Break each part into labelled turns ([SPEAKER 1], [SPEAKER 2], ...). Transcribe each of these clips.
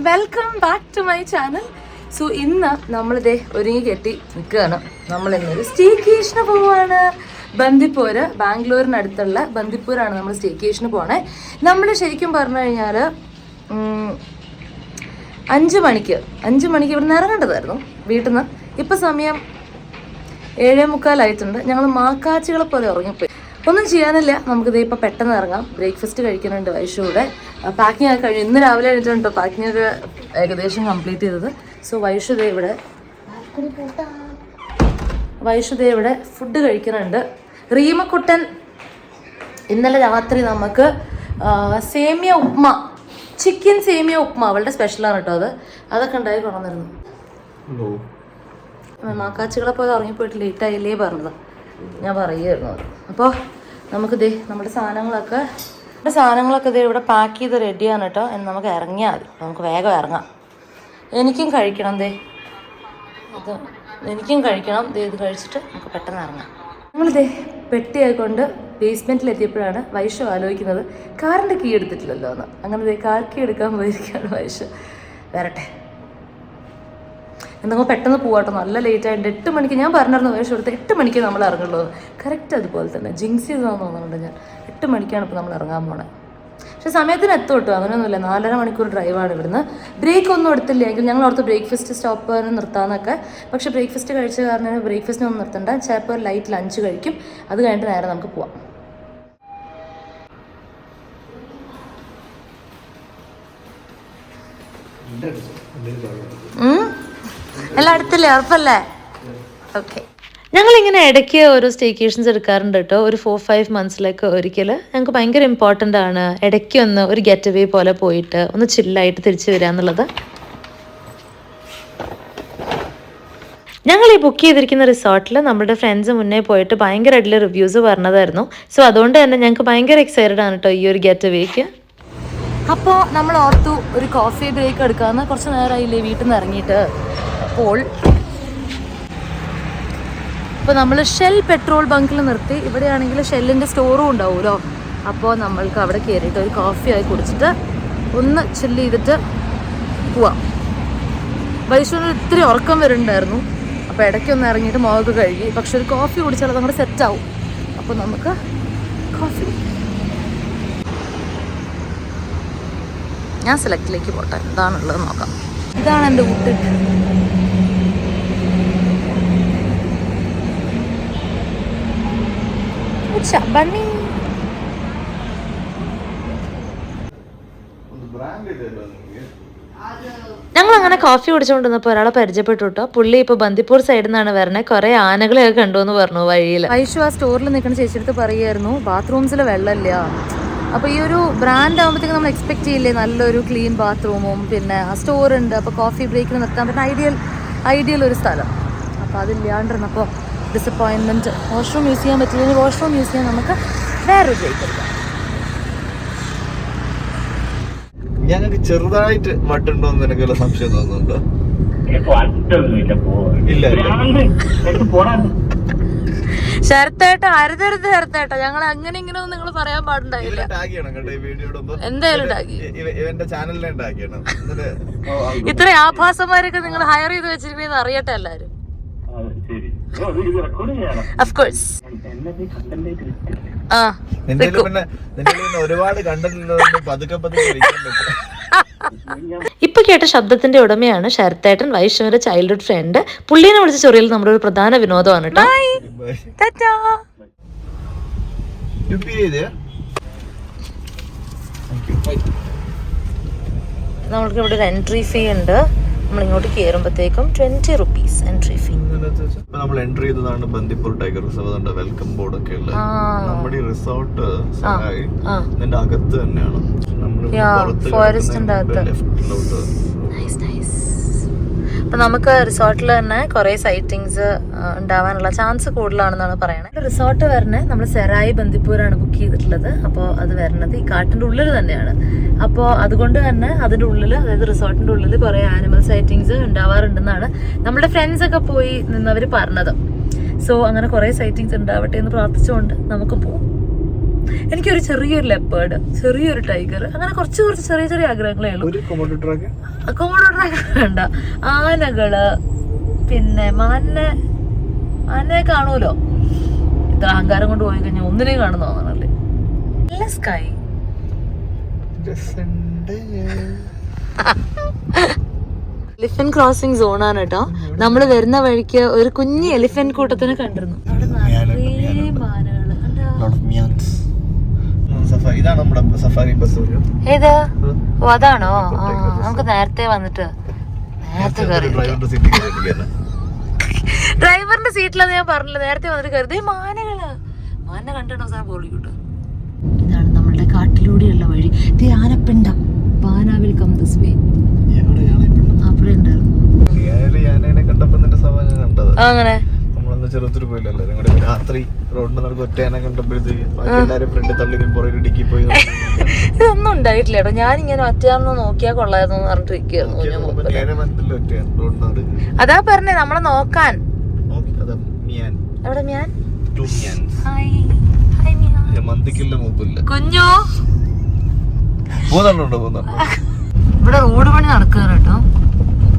[SPEAKER 1] Welcome back to my channel. So ഇന്ന് നമ്മളിതേ ഒരുങ്ങി കെട്ടി നിൽക്കുകയാണ്. നമ്മളിന്നൊരു സ്റ്റേക്കേഷന് പോവാണ്. ബന്ദിപ്പൂര്, ബാംഗ്ലൂരിനടുത്തുള്ള ബന്ദിപ്പൂരാണ് നമ്മൾ സ്റ്റേക്കേഷന് പോണേ. നമ്മൾ ശരിക്കും പറഞ്ഞു കഴിഞ്ഞാൽ 5 മണിക്ക് ഇവിടെ നിന്ന് ഇറങ്ങേണ്ടതായിരുന്നു വീട്ടിൽ നിന്ന്. ഇപ്പം സമയം 7:45 ഞങ്ങൾ മാക്കാച്ചികളെ പോലെ ഉറങ്ങിപ്പോയി. ഒന്നും ചെയ്യാനില്ല, നമുക്കിത് ഇപ്പോൾ പെട്ടെന്ന് ഇറങ്ങാം. ബ്രേക്ക്ഫാസ്റ്റ് കഴിക്കുന്നുണ്ട് വൈഷൂടെ. പാക്കിംഗ് ഒക്കെ കഴിഞ്ഞു. ഇന്ന് രാവിലെ എഴുതിട്ടുണ്ട് പാക്കിംഗ് ഒക്കെ ഏകദേശം കംപ്ലീറ്റ് ചെയ്തത്. സോ വൈഷുദേ ഇവിടെ ഫുഡ് കഴിക്കുന്നുണ്ട്. റീമക്കുട്ടൻ ഇന്നലെ രാത്രി നമുക്ക് സേമിയ ഉപ്മ, ചിക്കൻ സേമിയ ഉപ്മ അവളുടെ സ്പെഷ്യലാണ് കേട്ടോ. അതൊക്കെ ഉണ്ടായി കൊണ്ടുവന്നിരുന്നു. മാക്കാച്ചികളെ പോലെ ഉറങ്ങിപ്പോയിട്ട് ലേറ്റായില്ലേ പറഞ്ഞത് ഞാൻ പറയുമായിരുന്നു. അപ്പോൾ നമുക്കിതേ നമ്മുടെ സാധനങ്ങളൊക്കെ ഇതേ ഇവിടെ പാക്ക് ചെയ്ത് റെഡിയാണ് കേട്ടോ. എന്ന് നമുക്ക് ഇറങ്ങിയാൽ മതി. നമുക്ക് വേഗം ഇറങ്ങാം. എനിക്കും കഴിക്കണം ഇത് കഴിച്ചിട്ട് നമുക്ക് പെട്ടെന്ന് ഇറങ്ങാം. നമ്മളിതേ പെട്ടിയായിക്കൊണ്ട് ബേസ്മെൻറ്റിലെത്തിയപ്പോഴാണ് വൈഷു ആലോചിക്കുന്നത് കാറിൻ്റെ കീ എടുത്തിട്ടില്ലല്ലോ എന്ന്. അങ്ങനെ കാർ കീ എടുക്കാൻ പോയിരിക്കുകയാണ് വൈഷു. വരട്ടെ, എന്തെങ്കിലും പെട്ടെന്ന് പോവാട്ടോ, നല്ല ലേറ്റ് ആയിട്ട്. 8 മണിക്ക് ഞാൻ പറഞ്ഞിരുന്നു വൈഷു എടുത്ത് 8 മണിക്ക് നമ്മൾ ഇറങ്ങുള്ളൂ. കറക്റ്റ് അതുപോലെ തന്നെ ജിങ്സ് ചെയ്താന്ന് തോന്നുന്നുണ്ട് ഞാൻ. 8 മണിക്കാണ് ഇപ്പോൾ നമ്മൾ ഇറങ്ങാൻ പോണേ. പക്ഷെ സമയത്തിന് എത്തും കേട്ടോ, അങ്ങനെയൊന്നുമില്ല. 4.5 മണിക്കൂർ ഡ്രൈവാണ് ഇവിടുന്ന്. ബ്രേക്ക് ഒന്നും എടുത്തില്ല എങ്കിൽ ഞങ്ങൾ ഓർത്ത് ബ്രേക്ക്ഫാസ്റ്റ് സ്റ്റോപ്പ് നിർത്താമെന്നൊക്കെ. പക്ഷെ ബ്രേക്ക്ഫാസ്റ്റ് കഴിച്ച കാരണം ബ്രേക്ക്ഫാസ്റ്റിനൊന്നും നിർത്തണ്ട. ചിലപ്പോൾ ഒരു ലൈറ്റ് ലഞ്ച് കഴിക്കും. അത് കഴിഞ്ഞിട്ട് നേരെ നമുക്ക് പോവാം. എല്ലാം അടുത്തില്ലേ? ഉറപ്പല്ലേ? ഓക്കെ. ഞങ്ങളിങ്ങനെ ഇടയ്ക്ക് ഓരോ സ്റ്റേക്കേഷൻസ് എടുക്കാറുണ്ട് കേട്ടോ. ഒരു 4-5 മന്ത്സിലേക്ക് ഒരിക്കൽ. ഞങ്ങൾക്ക് ഭയങ്കര ഇമ്പോർട്ടൻ്റ് ആണ് ഇടയ്ക്ക് ഒന്ന് ഒരു ഗെറ്റ് അവേ പോലെ പോയിട്ട് ഒന്ന് ചില്ലായിട്ട് തിരിച്ചു വരിക എന്നുള്ളത്. ഞങ്ങൾ ഈ ബുക്ക് ചെയ്തിരിക്കുന്ന റിസോർട്ടിൽ നമ്മുടെ ഫ്രണ്ട്സ് മുന്നേ പോയിട്ട് ഭയങ്കരമായിട്ടുള്ള റിവ്യൂസ് പറഞ്ഞതായിരുന്നു. സോ അതുകൊണ്ട് തന്നെ ഞങ്ങൾക്ക് ഭയങ്കര എക്സൈറ്റഡ് ആണ് കേട്ടോ ഈ ഒരു ഗെറ്റ് അവേക്ക്. അപ്പോൾ നമ്മൾ ഓർത്തു ഒരു കോഫി ബ്രേക്ക് എടുക്കാമെന്ന്. കുറച്ച് നേരമായില്ലേ വീട്ടിൽ നിന്ന് ഇറങ്ങിയിട്ട്. അപ്പോൾ നമ്മൾ ഷെൽ പെട്രോൾ ബങ്കിൽ നിർത്തി. ഇവിടെയാണെങ്കിൽ ഷെല്ലിൻ്റെ സ്റ്റോറും ഉണ്ടാവുമല്ലോ. അപ്പോൾ നമ്മൾക്ക് അവിടെ കയറിയിട്ട് ഒരു കോഫി ആയി കുടിച്ചിട്ട് ഒന്ന് ചില്ല് ചെയ്തിട്ട് പോവാം. വൈഷ്ണവിന് ഇത്തിരി ഉറക്കം വരുന്നുണ്ടായിരുന്നു. അപ്പോൾ ഇടയ്ക്കൊന്ന് ഇറങ്ങിയിട്ട് മുഖമൊക്കെ കഴുകി. പക്ഷെ ഒരു കോഫി കുടിച്ചാൽ അതങ്ങോട്ട് സെറ്റാവും. അപ്പോൾ നമുക്ക് കോഫി, ഞാൻ സെലക്റ്റിലേക്ക് പോട്ടെ, എന്താണുള്ളത് നോക്കാം. ഇതാണ് എൻ്റെ ഊട്ട്. ഞങ്ങൾ അങ്ങനെ കോഫി കുടിച്ചുകൊണ്ടിരുന്നപ്പോൾ ഒരാളെ പരിചയപ്പെട്ടു കേട്ടോ. പുള്ളി ഇപ്പോൾ ബന്ദിപ്പൂർ സൈഡിൽ നിന്നാണ് വരണേ. കുറേ ആനകളെയൊക്കെ കണ്ടു എന്ന് പറഞ്ഞു വഴിയിൽ. വൈഷു ആ സ്റ്റോറിൽ നിൽക്കുന്ന ചേച്ചിയെടുത്ത് പറയുമായിരുന്നു ബാത്റൂംസിൽ വെള്ളമില്ല. അപ്പോൾ ഈ ഒരു ബ്രാൻഡ് ആകുമ്പോഴത്തേക്കും നമ്മൾ എക്സ്പെക്ട് ചെയ്യില്ലേ നല്ലൊരു ക്ലീൻ ബാത്റൂമും പിന്നെ ആ സ്റ്റോറുണ്ട്. അപ്പോൾ കോഫി ബ്രേക്കിന് നിർത്താൻ പറ്റുന്ന ഐഡിയൽ ഒരു സ്ഥലം. അപ്പോൾ അതില്ലാണ്ടിരുന്നപ്പോൾ ഡിസപ്പോയിൻമെൻറ്റ്. വാഷ്റൂം യൂസ് ചെയ്യാൻ പറ്റില്ലെങ്കിൽ വാഷ്റൂം യൂസ് ചെയ്യാൻ നമുക്ക് വേറൊരു ബ്രേക്ക് എടുക്കാം.
[SPEAKER 2] ഞങ്ങൾക്ക് ചെറുതായിട്ട് വട്ടുണ്ടോ എന്ന് എനിക്കുള്ള സംശയം തോന്നുന്നുണ്ടോ? ഇല്ല
[SPEAKER 1] ശരത്തേട്ട അരുതരുത് ശരത്തേട്ട, ഞങ്ങൾ അങ്ങനെ ഇങ്ങനെ ഒന്നും നിങ്ങൾ പറയാൻ പാടുണ്ടായില്ല. എന്തായാലും ഇത്ര ആഭാസന്മാരൊക്കെ നിങ്ങൾ ഹയർ ചെയ്ത് വെച്ചിരിക്കുന്നത് അറിയട്ടെ എല്ലാരും.
[SPEAKER 2] ഒരുപാട് കണ്ടല്ലോ.
[SPEAKER 1] ഇപ്പൊ കേട്ട ശബ്ദത്തിന്റെ ഉടമയാണ് ശരത്തേട്ടൻ, വൈഷ്ണവിന്റെ ചൈൽഡ്ഹുഡ് ഫ്രണ്ട്. പുള്ളിനെ വിളിച്ച ചൊറിയൽ നമ്മുടെ ഒരു പ്രധാന വിനോദമാണ് കേട്ടോ. നമ്മൾക്ക് ഇവിടെ ഒരു എൻട്രി ഫീ ഉണ്ട്. നമ്മൾ ഇങ്ങോട്ട് കയറുമ്പോഴത്തേക്കും 20 rupees എൻട്രി ഫീ.
[SPEAKER 2] നമ്മൾ എൻട്രി ചെയ്തതാണ് Bandipur tiger reserve. Welcome board ഒക്കെ ഉള്ളത്. നമ്മുടെ റിസോർട്ട് ഇതിന്റെ അകത്ത് തന്നെയാണ്.
[SPEAKER 1] ഫോറസ്റ്റിന്റെ അകത്ത്. അപ്പൊ നമുക്ക് റിസോർട്ടിൽ തന്നെ കുറെ സൈറ്റിങ്സ് ഉണ്ടാവാനുള്ള ചാൻസ് കൂടുതലാണെന്നാണ് പറയുന്നത്. റിസോർട്ട് വരണേ നമ്മൾ സെറായി ബന്ദിപ്പൂരാണ് ബുക്ക് ചെയ്തിട്ടുള്ളത്. അപ്പോൾ അത് വരണത് ഈ കാട്ടിന്റെ ഉള്ളിൽ തന്നെയാണ്. അപ്പോൾ അതുകൊണ്ട് തന്നെ അതിന്റെ ഉള്ളിൽ, അതായത് റിസോർട്ടിന്റെ ഉള്ളിൽ കുറെ ആനിമൽ സൈറ്റിങ്സ് ഉണ്ടാവാറുണ്ടെന്നാണ് നമ്മുടെ ഫ്രണ്ട്സ് ഒക്കെ പോയി നിന്നവർ പറഞ്ഞത്. സോ അങ്ങനെ കുറെ സൈറ്റിങ്സ് ഉണ്ടാവട്ടെ എന്ന് പ്രാർത്ഥിച്ചുകൊണ്ട് നമുക്ക് പോവാം. എനിക്കൊരു ചെറിയൊരു ലെപ്പേർഡ്, ചെറിയൊരു ടൈഗർ, അങ്ങനെ കുറച്ച് ചെറിയ ചെറിയ ആഗ്രഹങ്ങളേ ഉള്ളൂ. കൊമോഡോ ഡ്രാഗൺ വേണ്ട. ആനകള്, പിന്നെ മാനെ കാണൂലോ. ഇത്ര അഹങ്കാരം കൊണ്ട് പോയി കഴിഞ്ഞാൽ ഒന്നിനെയും കാണുന്ന തോന്നണല്ലേ. നല്ല സ്കൈ. എലിഫന്റ് ക്രോസിംഗ് സോൺ ആണ് കേട്ടോ. നമ്മള് വരുന്ന വഴിക്ക് ഒരു കുഞ്ഞ് എലിഫന്റ് കൂട്ടത്തിനെ കണ്ടിരുന്നു. അവിടെ നിറയെ മാനകള്.
[SPEAKER 2] ഇതാണ് നമ്മുടെ സഫാരി ബസ്.
[SPEAKER 1] ഏതാ? ഓ അതാണോ? നമുക്ക് നേരത്തെ വന്നിട്ട് നേരത്തെ കയറി. ഡ്രൈവറിന്റെ സീറ്റിലാന്ന് ഞാൻ പറഞ്ഞില്ല, നേരത്തെ വന്നിട്ട് കയറി. മാന കണ്ടിട്ടോ സാധനം പോളിക്കൂട്ടോ. ഇതാണ് നമ്മളുടെ കാട്ടിലൂടെയുള്ള വഴി. ആനപ്പിണ്ടം. പാനാ വിൽ കം ദിസ് വേ. അവിടെ ഉണ്ടായിരുന്നു. അങ്ങനെ
[SPEAKER 2] ചെറുത്തിൽ പോയില്ലല്ലോ രാത്രി റോഡിന് നടക്ക് ഒറ്റയാനെ കണ്ടപ്പോഴത്തേക്ക് ഫ്രണ്ട് തള്ളി ഇടുക്കി പോയി.
[SPEAKER 1] ഇതൊന്നും ഉണ്ടായിട്ടില്ല കേട്ടോ. ഞാനിങ്ങനെ ഒറ്റയാണെന്ന് നോക്കിയാൽ കൊള്ളായിരുന്നു എന്ന് പറഞ്ഞിട്ടിരിക്കുന്നു. അതാ പറഞ്ഞേ നമ്മളെ നോക്കാൻ. എവിടെ മ്യാൻ?
[SPEAKER 2] മന്തിക്കുള്ള മൂപ്പില്ല
[SPEAKER 1] കുഞ്ഞു.
[SPEAKER 2] മൂന്നെണ്ണുണ്ടോ?
[SPEAKER 1] ഇവിടെ റോഡ് പണി നടക്കുക കേട്ടോ.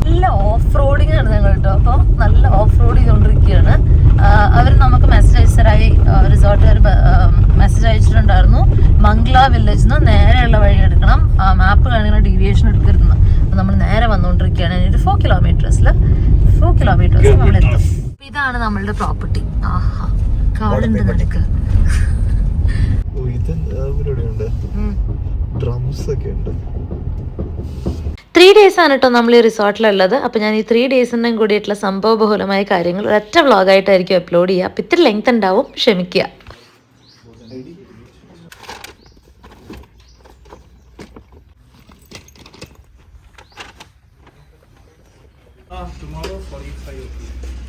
[SPEAKER 1] നല്ല ഓഫ് റോഡിങ് ആണ് ഞങ്ങൾ കേട്ടോ. അപ്പോൾ നല്ല ഓഫ് റോഡ് ചെയ്തുകൊണ്ടിരിക്കുകയാണ്. അവർ നമുക്ക് മെസ്സേജ് അയച്ചതായി റിസോർട്ടുകാർ മെസ്സേജ് അയച്ചിട്ടുണ്ടായിരുന്നു. മംഗ്ല വില്ലേജിൽ നിന്ന് നേരെയുള്ള വഴി എടുക്കണം, മാപ്പ് കാണിക്കുന്ന ഡീവിയേഷൻ എടുക്കരുതെന്ന്. അപ്പോൾ നമ്മൾ നേരെ വന്നുകൊണ്ടിരിക്കുകയാണ്. ഒരു 4 കിലോമീറ്റേഴ്സിൽ നമ്മളെത്തും. അപ്പോൾ ഇതാണ് നമ്മളുടെ പ്രോപ്പർട്ടി. ആഹാ, കാടുണ്ട് നടക്ക്. 3 days ആണ് കേട്ടോ നമ്മൾ ഈ റിസോർട്ടിലുള്ളത്. അപ്പോൾ ഞാൻ ഈ 3 days-നും കൂടിയിട്ടുള്ള സംഭവബഹുലമായ കാര്യങ്ങൾ ഒരൊറ്റ വ്ളോഗായിട്ടായിരിക്കും അപ്ലോഡ് ചെയ്യുക. അപ്പോൾ ഇത്തിരി ലെങ്ത് ഉണ്ടാവും, ക്ഷമിക്കുക.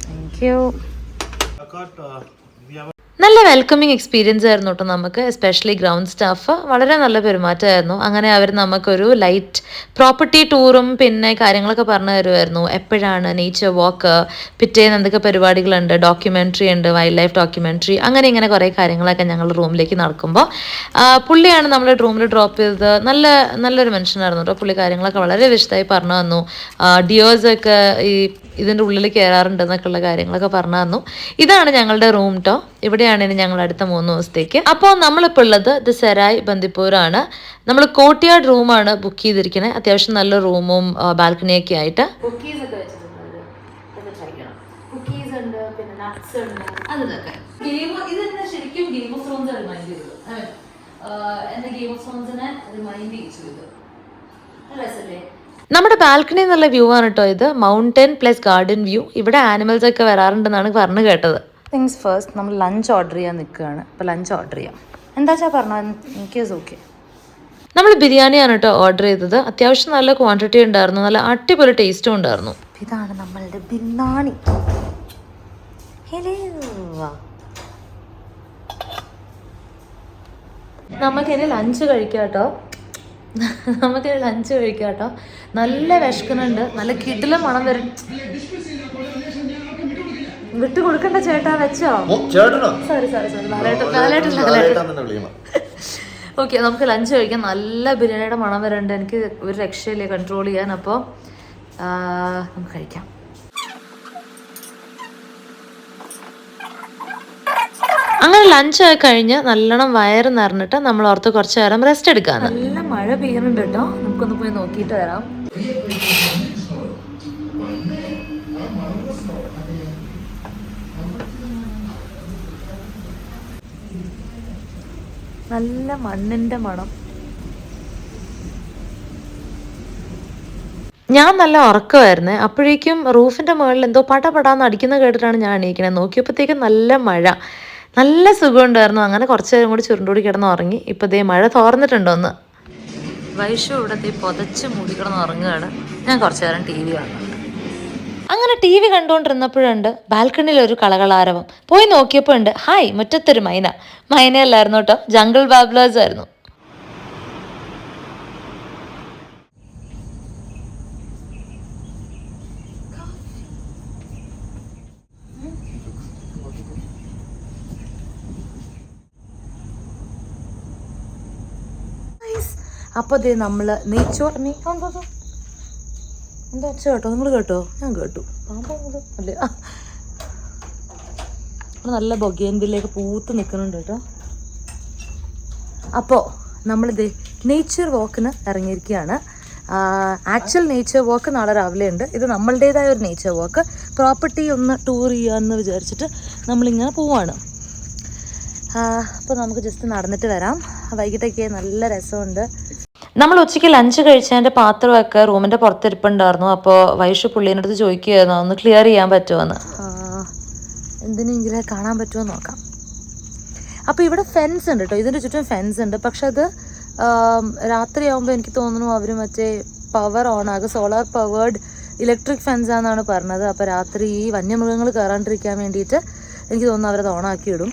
[SPEAKER 1] Thank you. നല്ല വെൽക്കമിങ് എക്സ്പീരിയൻസ് ആയിരുന്നു കേട്ടോ നമുക്ക്. എസ്പെഷ്യലി ഗ്രൗണ്ട് സ്റ്റാഫ് വളരെ നല്ല പെരുമാറ്റമായിരുന്നു. അങ്ങനെ അവർ നമുക്കൊരു ലൈറ്റ് പ്രോപ്പർട്ടി ടൂറും പിന്നെ കാര്യങ്ങളൊക്കെ പറഞ്ഞു തരുമായിരുന്നു. എപ്പോഴാണ് നേച്ചർ വാക്ക്, പിറ്റേന്ന് എന്തൊക്കെ പരിപാടികളുണ്ട്, ഡോക്യുമെൻ്ററി ഉണ്ട്, വൈൽഡ് ലൈഫ് ഡോക്യുമെൻ്ററി, അങ്ങനെ ഇങ്ങനെ കുറേ കാര്യങ്ങളൊക്കെ ഞങ്ങൾ റൂമിലേക്ക് നടക്കുമ്പോൾ പുള്ളിയാണ് നമ്മളെ റൂമിൽ ഡ്രോപ്പ് ചെയ്തത്. നല്ലൊരു മനുഷ്യനായിരുന്നു കേട്ടോ. പുള്ളി കാര്യങ്ങളൊക്കെ വളരെ വിശദമായി പറഞ്ഞു തന്നു. ഡിയേഴ്സൊക്കെ ഇതിൻ്റെ ഉള്ളിൽ കയറാറുണ്ടെന്നൊക്കെയുള്ള കാര്യങ്ങളൊക്കെ പറഞ്ഞു തന്നു. ഇതാണ് ഞങ്ങളുടെ റൂം കേട്ടോ. ഇവിടെയാണ് ഇനി ഞങ്ങൾ അടുത്ത 3 ദിവസത്തേക്ക്. അപ്പോൾ നമ്മളിപ്പോൾ ഉള്ളത് ദ സെറായ് ബന്ദിപ്പൂരാണ്. നമ്മൾ കോർട്ട്യാർഡ് റൂമാണ് ബുക്ക് ചെയ്തിരിക്കുന്നത്. അത്യാവശ്യം നല്ല റൂമും ബാൽക്കണിയൊക്കെ ആയിട്ട്. നമ്മുടെ ബാൽക്കണി എന്നുള്ള വ്യൂ ആണ് കേട്ടോ ഇത്. Mountain plus garden view. ഇവിടെ ആനിമൽസ് ഒക്കെ വരാറുണ്ടെന്നാണ് പറഞ്ഞു കേട്ടത്. തിങ്സ് ഫസ്റ്റ്, നമ്മൾ ലഞ്ച് ഓർഡർ ചെയ്യാൻ നിൽക്കുകയാണ്. അപ്പോൾ ലഞ്ച് ഓർഡർ ചെയ്യാം. എന്താ വെച്ചാൽ പറഞ്ഞോ, എനിക്ക് ഓക്കെ. നമ്മൾ ബിരിയാണിയാണ് കേട്ടോ ഓർഡർ ചെയ്തത്. അത്യാവശ്യം നല്ല ക്വാണ്ടിറ്റി ഉണ്ടായിരുന്നു, നല്ല അടിപൊളി ടേസ്റ്റും ഉണ്ടായിരുന്നു. ഇതാണ് നമ്മളുടെ ബിരിയാണി. നമുക്കിനി ലഞ്ച് കഴിക്കാം കേട്ടോ. നല്ല വിശക്കുന്നുണ്ട്, നല്ല കിടിലം മണം വരും. വിട്ടു കൊടുക്കണ്ട ചേട്ടാ, വെച്ചോ. സോറി ഓക്കെ, നമുക്ക് ലഞ്ച് കഴിക്കാം. നല്ല ബിരിയാണിയുടെ മണം വരുന്നുണ്ട്. എനിക്ക് ഒരു രക്ഷയില്ലേ കൺട്രോൾ ചെയ്യാൻ. അപ്പോൾ നമുക്ക് കഴിക്കാം. അങ്ങനെ ലഞ്ച് കഴിഞ്ഞ് നല്ലോണം വയറ് നിറഞ്ഞിട്ട് നമ്മൾ ഓർത്ത് കുറച്ച് നേരം റെസ്റ്റ് എടുക്കാന്ന്. നല്ല മഴ പെയ്യുന്നുണ്ട് കേട്ടോ. നമുക്കൊന്ന് പോയി നോക്കിയിട്ട് വരാം. നല്ല മണ്ണിന്റെ മണം. ഞാൻ നല്ല ഉറക്കമായിരുന്നേ. അപ്പോഴേക്കും റൂഫിന്റെ മുകളിൽ എന്തോ പടപടാന്ന് അടിക്കുന്ന കേട്ടിട്ടാണ് ഞാൻ എണീക്കണേ. നോക്കിയപ്പോഴത്തേക്കും നല്ല മഴ, നല്ല സുഖമുണ്ടായിരുന്നു. അങ്ങനെ കുറച്ച് നേരം കൂടി ചുരുണ്ടുകൂടി കിടന്ന് ഉറങ്ങി. ഇപ്പം ദേ മഴ തോർന്നിട്ടുണ്ടോന്ന്. വൈഷു ഇവിടത്തെ പൊതച്ച് മൂടിക്കിടന്ന് ഉറങ്ങുകയാണ്. ഞാൻ കുറച്ച് നേരം TV കാണുന്നുണ്ട്. അങ്ങനെ TV കണ്ടുകൊണ്ടിരുന്നപ്പോഴുണ്ട് ബാൽക്കണിയിൽ ഒരു കളകളാരവം. പോയി നോക്കിയപ്പോൾ ഉണ്ട്, ഹായ്, മുറ്റത്തൊരു മൈനയല്ലായിരുന്നു കേട്ടോ, ജംഗിൾ ബാബ്ലേഴ്സ് ആയിരുന്നു. അപ്പോൾ ഇതേ നമ്മൾ നെയ്ച്ചോർ എന്താ ഒച്ച കേട്ടോ? നിങ്ങൾ കേട്ടോ? ഞാൻ കേട്ടു. അല്ലേ, നല്ല ബൊഗേൻവില്ലേക്ക് പൂത്ത് നിൽക്കുന്നുണ്ട് കേട്ടോ. അപ്പോൾ നമ്മളിത് നേച്ചർ വാക്കിന് ഇറങ്ങിയിരിക്കുകയാണ്. ആക്ച്വൽ നേച്ചർ വാക്ക് നാളെ രാവിലെ ഉണ്ട്. ഇത് നമ്മളുടേതായ ഒരു നേച്ചർ വാക്ക്. പ്രോപ്പർട്ടി ഒന്ന് ടൂർ ചെയ്യാമെന്ന് വിചാരിച്ചിട്ട് നമ്മളിങ്ങനെ പോവാണ്. അപ്പോൾ നമുക്ക് ജസ്റ്റ് നടന്നിട്ട് വരാം. വൈകിട്ടൊക്കെ നല്ല രസമുണ്ട്. നമ്മൾ ഉച്ചയ്ക്ക് ലഞ്ച് കഴിച്ചതിൻ്റെ പാത്രമൊക്കെ റൂമിൻ്റെ പുറത്തിരിപ്പുണ്ടായിരുന്നു. അപ്പോൾ വൈഷു പുള്ളീൻ്റെ അടുത്ത് ചോദിക്കുകയായിരുന്നു ഒന്ന് ക്ലിയർ ചെയ്യാൻ പറ്റുമെന്ന്. എന്തിനെങ്കിലും കാണാൻ പറ്റുമോ നോക്കാം. അപ്പോൾ ഇവിടെ ഫെൻസ് ഉണ്ട് കേട്ടോ, ഇതിൻ്റെ ചുറ്റും ഫെൻസ് ഉണ്ട്. പക്ഷെ അത് രാത്രിയാകുമ്പോൾ എനിക്ക് തോന്നുന്നു അവർ മറ്റേ പവർ ഓൺ ആകും, സോളാർ പവേർഡ് ഇലക്ട്രിക് ഫെൻസാണെന്നാണ് പറഞ്ഞത്. അപ്പോൾ രാത്രി ഈ വന്യമൃഗങ്ങൾ കയറാണ്ടിരിക്കാൻ വേണ്ടിയിട്ട് എനിക്ക് തോന്നുന്നു അവരത് ഓണാക്കി ഇടും.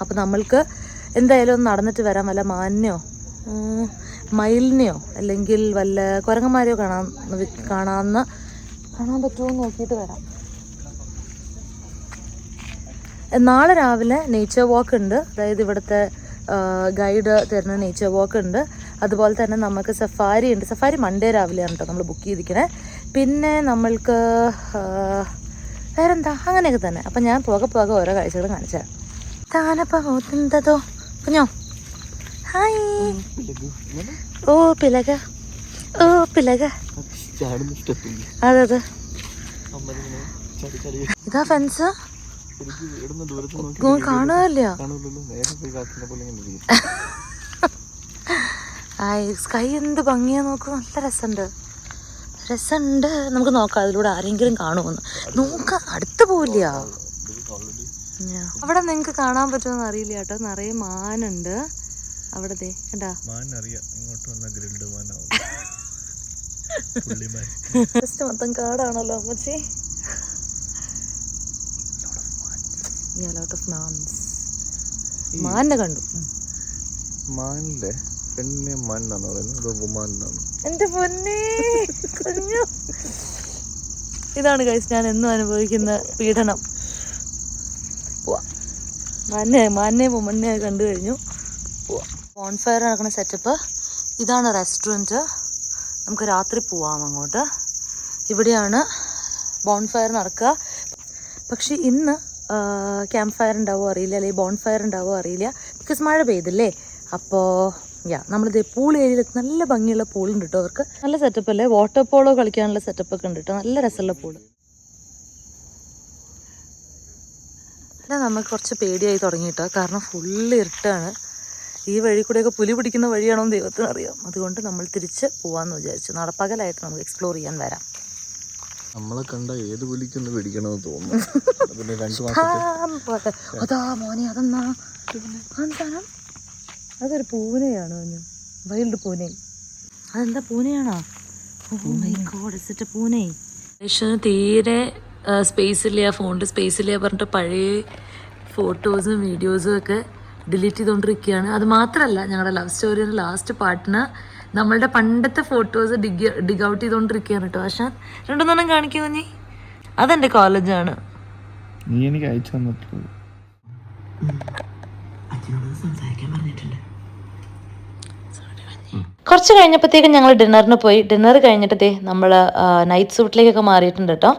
[SPEAKER 1] അപ്പോൾ നമ്മൾക്ക് എന്തായാലും ഒന്ന് നടന്നിട്ട് വരാം. വല്ല മാനിനെയോ മയിലിനെയോ അല്ലെങ്കിൽ വല്ല കുരങ്ങന്മാരെയോ കാണാൻ പറ്റുമോ എന്ന് നോക്കിയിട്ട് വരാം. നാളെ രാവിലെ നേച്ചർ വാക്ക് ഉണ്ട്. അതായത് ഇവിടുത്തെ ഗൈഡ് തരുന്ന നേച്ചർ വാക്ക് ഉണ്ട്. അതുപോലെ തന്നെ നമുക്ക് സഫാരി ഉണ്ട്. സഫാരി മൺഡേ രാവിലെയാണ് കേട്ടോ നമ്മൾ ബുക്ക് ചെയ്തിരിക്കണേ. പിന്നെ നമ്മൾക്ക് വേറെന്താ അങ്ങനെയൊക്കെ തന്നെ. അപ്പം ഞാൻ പോകെ ഓരോ കാഴ്ചകൾ കാണിച്ചു തരാം. താനപ്പോ കുഞ്ഞോ ഹായ്. ഓ പിലക അതെ ഇതാ ഫെൻസ് കാണാനില്ല. സ്കൈ എന്ത് ഭംഗിയാ നോക്കൂ, നല്ല രസമുണ്ട്. നമുക്ക് നോക്കാം അതിലൂടെ ആരെങ്കിലും കാണുമെന്ന് നോക്കാം. അടുത്ത് പോവില്ല. അവിടെ നിങ്ങൾക്ക് കാണാൻ പറ്റുമെന്ന് അറിയില്ല കേട്ടോ. നിറയെ മാനുണ്ട് അവിടെ. കേട്ടാ മൊത്തം കാടാണല്ലോ അമ്മച്ചി. മാനിനെ കണ്ടു. എന്റെ പൊന്നേ കുഞ്ഞു, ഇതാണ് ഗൈസ് ഞാൻ എന്നും അനുഭവിക്കുന്ന പീഡനം. മാനെ മണ്ണെ കണ്ടു കഴിഞ്ഞു. ബോൺഫയർ നടക്കുന്ന സെറ്റപ്പ് ഇതാണ്. റെസ്റ്റോറൻറ്റ്. നമുക്ക് രാത്രി പോവാം അങ്ങോട്ട്. ഇവിടെയാണ് ബോൺഫയർ നടക്കുക. പക്ഷെ ഇന്ന് ക്യാമ്പ് ഫയർ ഉണ്ടാവുമോ അറിയില്ല, അല്ലെങ്കിൽ ബോൺഫയർ ഉണ്ടാവുമോ അറിയില്ല. ബിക്കോസ് മഴ പെയ്തില്ലേ. അപ്പോൾ നമ്മളിത് പൂൾ ഏരിയയിൽ നല്ല ഭംഗിയുള്ള പൂളുണ്ട് കേട്ടോ. അവർക്ക് നല്ല സെറ്റപ്പ് അല്ലേ. വാട്ടർ പോളോ കളിക്കാനുള്ള സെറ്റപ്പൊക്കെ ഉണ്ട് കേട്ടോ. നല്ല രസമുള്ള പൂള്. അല്ല നമുക്ക് കുറച്ച് പേടിയായി തുടങ്ങി കേട്ടോ. കാരണം ഫുള്ള് ഇരുട്ടാണ്. ഈ വഴി കൂടെയൊക്കെ പുലി പിടിക്കുന്ന വഴിയാണോ എന്ന് ദൈവത്തിന് അറിയാം. അതുകൊണ്ട് നമ്മൾ തിരിച്ച് പോവാമെന്ന് വിചാരിച്ചു. നടപ്പകലായിട്ട് നമുക്ക് എക്സ്പ്ലോർ ചെയ്യാൻ വരാം.
[SPEAKER 2] നമ്മളെ കണ്ട ഏത് പുലിക്കൊന്ന് പിടിക്കണമെന്ന് തോന്നുന്നു.
[SPEAKER 1] അതാ മോനെ അതെന്നാ സാധനം. അതൊരു പൂനെയാണ്. വൈൽഡ് പൂനെ. അതെന്താ പൂനെയാണോ? Oh my God, it's a Pune. തീരെ സ്പേസ് ഇല്ല, ഫോണിൻ്റെ സ്പേസ് ഇല്ല പറഞ്ഞിട്ട് പഴയ ഫോട്ടോസും വീഡിയോസും ഒക്കെ ഡിലീറ്റ് ചെയ്തുകൊണ്ടിരിക്കുകയാണ്. അത് മാത്രമല്ല ഞങ്ങളുടെ ലവ് സ്റ്റോറിയുടെ ലാസ്റ്റ് പാർട്ടിന് നമ്മളുടെ പണ്ടത്തെ ഫോട്ടോസ് ഡിഗ് ഔട്ട് ചെയ്തുകൊണ്ടിരിക്കുകയാണ് കേട്ടോ. പക്ഷേ രണ്ടെണ്ണം കാണിക്കുന്നു നീ. അതെൻ്റെ കോളേജാണ്.
[SPEAKER 2] നീ എനിക്ക് അയച്ചു തന്നിട്ടുള്ളത്.
[SPEAKER 1] കുറച്ച് കഴിഞ്ഞപ്പോഴത്തേക്കും ഞങ്ങൾ ഡിന്നറിന് പോയി. ഡിന്നർ കഴിഞ്ഞിട്ട് നമ്മൾ നൈറ്റ് സൂട്ടിലേക്കൊക്കെ മാറിയിട്ടുണ്ട് കേട്ടോ.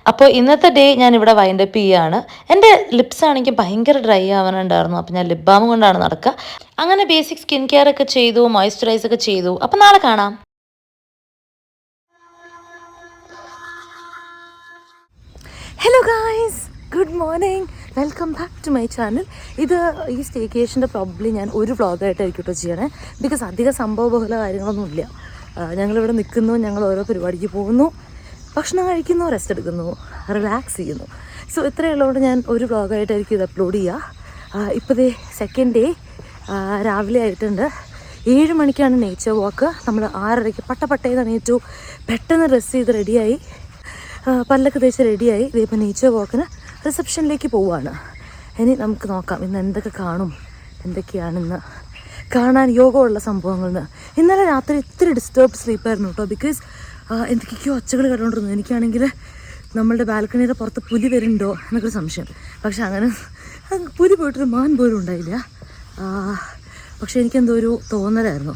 [SPEAKER 1] അപ്പോൾ ഇന്നത്തെ ഡേ ഞാൻ ഇവിടെ വൈൻഡപ്പ് ചെയ്യുകയാണ്. എൻ്റെ ലിപ്സ് ആണെങ്കിൽ ഭയങ്കര ഡ്രൈ ആവാനുണ്ടായിരുന്നു. അപ്പോൾ ഞാൻ ലിപ് ബാം കൊണ്ടാണ് നടക്കുക. അങ്ങനെ ബേസിക് സ്കിൻ കെയർ ഒക്കെ ചെയ്തു, മോയ്സ്ചറൈസ് ഒക്കെ ചെയ്തു. അപ്പോൾ നാളെ കാണാം. Hello guys, good morning, welcome back to my channel. ഇത് ഈ സ്റ്റേക്കേഷൻ്റെ പ്രോബ്ലി ഞാൻ ഒരു വ്ളോഗായിട്ടായിരിക്കും കേട്ടോ ചെയ്യണേ. ബിക്കോസ് അധികം സംഭവബഹുല കാര്യങ്ങളൊന്നുമില്ല. ഞങ്ങളിവിടെ നിൽക്കുന്നു, ഞങ്ങൾ ഓരോ പരിപാടിക്ക് പോകുന്നു, ഭക്ഷണം കഴിക്കുന്നു, റെസ്റ്റ് എടുക്കുന്നു, റിലാക്സ് ചെയ്യുന്നു. സോ ഇത്രയേ ഉള്ളതുകൊണ്ട് ഞാൻ ഒരു വ്ളോഗായിട്ടായിരിക്കും ഇത് അപ്ലോഡ് ചെയ്യുക. ഇപ്പോൾ ദേ സെക്കൻഡ് ഡേ രാവിലെ ആയിട്ടുണ്ട്. 7 മണിക്കാണ് നേച്ചർ വാക്ക്. നമ്മൾ 6:30 പട്ടേന്ന് എണീറ്റു. പെട്ടെന്ന് ഡ്രസ്സ് ചെയ്ത് റെഡിയായി, പല്ലൊക്കെ തേച്ച് റെഡിയായി. ഇതിപ്പോൾ നേച്ചർ വാക്കിന് റിസപ്ഷനിലേക്ക് പോവുകയാണ്. ഇനി നമുക്ക് നോക്കാം ഇന്ന് എന്തൊക്കെ കാണും, എന്തൊക്കെയാണെന്ന് കാണാൻ യോഗമുള്ള സംഭവങ്ങളെന്ന്. ഇന്നലെ രാത്രി ഇത്തിരി ഡിസ്റ്റർബ്ഡ് സ്ലീപ്പായിരുന്നു കേട്ടോ. ബിക്കോസ് എന്തൊക്കെയോ ഒച്ചകൾ കേട്ടോണ്ടിരുന്നു. എനിക്കാണെങ്കിൽ നമ്മളുടെ ബാൽക്കണിയുടെ പുറത്ത് പുലി വരുന്നുണ്ടോ എന്നൊക്കെ സംശയം. പക്ഷെ അങ്ങനെ പുലി പോയിട്ടൊരു മാൻ പോലും ഉണ്ടായില്ല. പക്ഷെ എനിക്കെന്തോ ഒരു തോന്നലായിരുന്നു.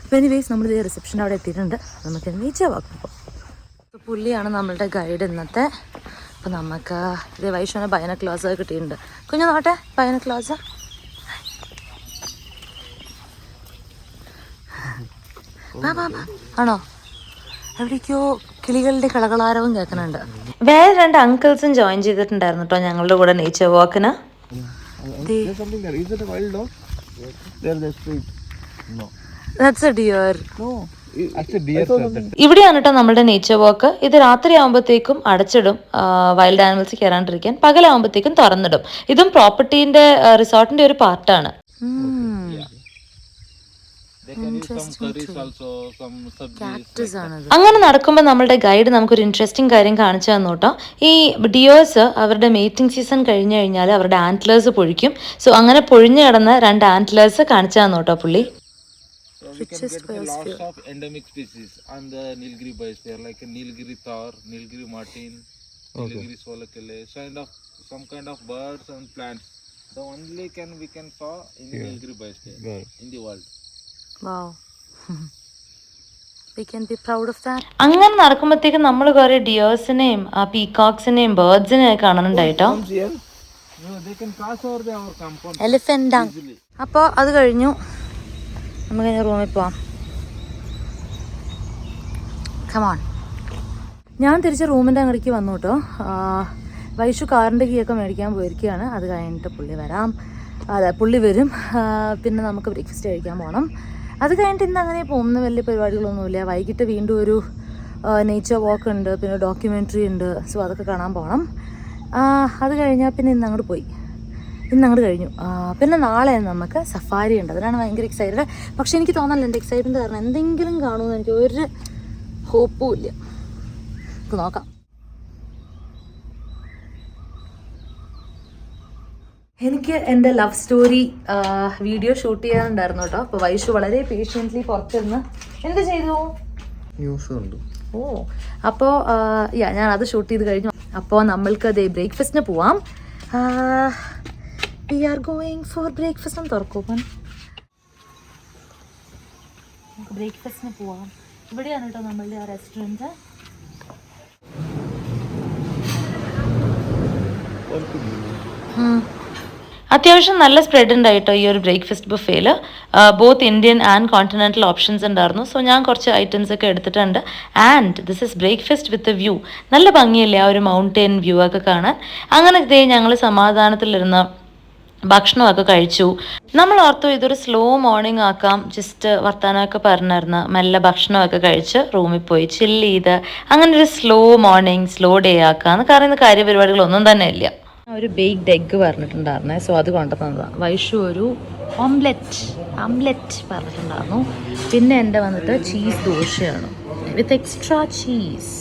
[SPEAKER 1] അപ്പോൾ എനിവേസ് നമ്മൾ ഇതേ റിസപ്ഷൻ അവിടെ എത്തിയിട്ടുണ്ട്. നമുക്ക് നേച്ചർ വാക്ക് പോകാം. പുള്ളിയാണ് നമ്മളുടെ ഗൈഡ് ഇന്നത്തെ. അപ്പോൾ നമുക്ക് ഇതേ വൈഷുവിന് ബൈനോക്കുലേഴ്സ് കിട്ടിയിട്ടുണ്ട്. കുഞ്ഞു നോട്ടെ ബൈനോക്കുലേഴ്സ്. ആണോ? എവിടേക്കോ കിളികളുടെ കളകളാരവും കേൾക്കുന്നുണ്ട്. വേറെ 2 അങ്കിൾസും ജോയിൻ ചെയ്തിട്ടുണ്ടായിരുന്നു കേട്ടോ ഞങ്ങളുടെ കൂടെ നേച്ചർ വാക്കിന്. ഇവിടെയാണ് കേട്ടോ നമ്മുടെ നേച്ചർ വാക്ക്. ഇത് രാത്രി ആകുമ്പോഴത്തേക്കും അടച്ചിടും വൈൽഡ് ആനിമൽസ് കയറാണ്ടിരിക്കാൻ, പകലാകുമ്പോഴത്തേക്കും തുറന്നിടും. ഇതും പ്രോപ്പർട്ടീന്റെ റിസോർട്ടിന്റെ ഒരു പാർട്ടാണ്. അങ്ങനെ നടക്കുമ്പോൾ നമ്മളുടെ ഗൈഡ് നമുക്കൊരു ഇൻട്രസ്റ്റിംഗ് കാര്യം കാണിച്ചു തന്നു കേട്ടോ. ഈ ഡിയോസ് അവരുടെ മേറ്റിംഗ് സീസൺ കഴിഞ്ഞു കഴിഞ്ഞാൽ അവരുടെ ആന്റ്ലേഴ്സ് പൊഴിക്കും. സോ അങ്ങനെ പൊഴിഞ്ഞു കിടന്ന 2 ആന്റ്ലേഴ്സ് കാണിച്ചു തന്നു കേട്ടോ പുള്ളി.
[SPEAKER 3] Richest biosphere. Lots of endemic species on the Nilgiri biosphere, like Nilgiri Thor, Nilgiri martin, Nilgiri solakale, some kind of birds and plants. The only we can saw in the Nilgiri biosphere in the world.
[SPEAKER 1] Wow. We can be proud of that. അങ്ങനെ നടക്കുമ്പോഴത്തേക്കും നമ്മൾ കുറെ ഡിയേഴ്സിനെയും പീകോക്സിനെയും ബേർഡ്സിനെയും കാണുന്നുണ്ടായിട്ടോ. Elephant. അപ്പോൾ അത് കഴിഞ്ഞു നമുക്കിനി റൂമിൽ പോവാം. Come on. ഞാൻ തിരിച്ച് റൂമിൻ്റെ അങ്ങടേക്ക് വന്നു കേട്ടോ. വൈഷു കാറിൻ്റെ കീയൊക്കെ മേടിക്കാൻ പോയിരിക്കുകയാണ്. അത് കഴിഞ്ഞിട്ട് പുള്ളി വരും. പിന്നെ നമുക്ക് ബ്രേക്ക്ഫാസ്റ്റ് കഴിക്കാൻ പോകണം. അത് കഴിഞ്ഞിട്ട് ഇന്ന് അങ്ങനെ പോകുന്ന വലിയ പരിപാടികളൊന്നുമില്ല. വൈകിട്ട് വീണ്ടും ഒരു നേച്ചർ വാക്ക് ഉണ്ട്, പിന്നെ ഡോക്യുമെൻ്ററി ഉണ്ട്. സോ അതൊക്കെ കാണാൻ പോകണം. അത് കഴിഞ്ഞാൽ പിന്നെ ഇന്നങ്ങോട്ട് കഴിഞ്ഞു. പിന്നെ നാളെ നമുക്ക് സഫാരി ഉണ്ട്. അതിനാണ് ഭയങ്കര എക്സൈറ്റഡ്. പക്ഷെ എനിക്ക് തോന്നല്ല എൻ്റെ എക്സൈറ്റ്മെൻറ്റ് കാരണം എന്തെങ്കിലും കാണുമെന്ന് എനിക്ക് ഒരു ഹോപ്പും ഇല്ല. നമുക്ക് നോക്കാം. എനിക്ക് എൻ്റെ ലവ് സ്റ്റോറി വീഡിയോ ഷൂട്ട് ചെയ്യാനുണ്ടായിരുന്നു കേട്ടോ. അപ്പോൾ വൈഷു വളരെ പേഷ്യൻ്റ്ലി പുറത്തിരുന്ന് എന്ത് ചെയ്തു?
[SPEAKER 2] ന്യൂസ് കണ്ടു.
[SPEAKER 1] ഓ, അപ്പോൾ ഞാൻ അത് ഷൂട്ട് ചെയ്ത് കഴിഞ്ഞു. അപ്പോൾ നമ്മൾക്ക് അതേ ബ്രേക്ക്ഫാസ്റ്റിന് പോവാം. We are going for breakfast. ഒന്ന് തുറക്കും. നമുക്ക് ബ്രേക്ക്ഫാസ്റ്റിന് പോവാം. ഇവിടെയാണ് കേട്ടോ നമ്മളുടെ ആ റെസ്റ്റോറൻറ്റ്. അത്യാവശ്യം നല്ല സ്പ്രെഡ് ഉണ്ടായിട്ടോ ഈ ഒരു ബ്രേക്ക്ഫാസ്റ്റ് ബുഫേയിൽ. Both Indian and continental options ഉണ്ടായിരുന്നു. സോ ഞാൻ കുറച്ച് ഐറ്റംസ് ഒക്കെ എടുത്തിട്ടുണ്ട്. And this is breakfast with a view. നല്ല ഭംഗിയില്ലേ ആ ഒരു മൗണ്ടെയിൻ വ്യൂ ഒക്കെ കാണാൻ. അങ്ങനെ ഇതേ ഞങ്ങൾ സമാധാനത്തിലിരുന്ന് ഭക്ഷണമൊക്കെ കഴിച്ചു. നമ്മൾ ഓർത്തു ഇതൊരു സ്ലോ മോർണിംഗ് ആക്കാം, ജസ്റ്റ് വർത്താനമൊക്കെ പറഞ്ഞിരുന്ന് മെല്ലെ ഭക്ഷണമൊക്കെ കഴിച്ച് റൂമിൽ പോയി ചില്ല് ചെയ്ത് അങ്ങനെ ഒരു സ്ലോ മോർണിംഗ് സ്ലോ ഡേ ആക്കാമെന്ന്. കാരണം ഇന്ന് കാര്യപരിപാടികളൊന്നും തന്നെ ഇല്ല. ഒരു ബേക്ക്ഡ് എഗ്ഗ് പറഞ്ഞിട്ടുണ്ടായിരുന്നേ. സോ അത് കൊണ്ടുതന്നതാണ്. വൈഷു ഒരു ഓംലെറ്റ് പറഞ്ഞിട്ടുണ്ടായിരുന്നു. പിന്നെ എൻ്റെ വന്നിട്ട് ചീസ് ദോശയാണ് വിത്ത് എക്സ്ട്രാ ചീസ്.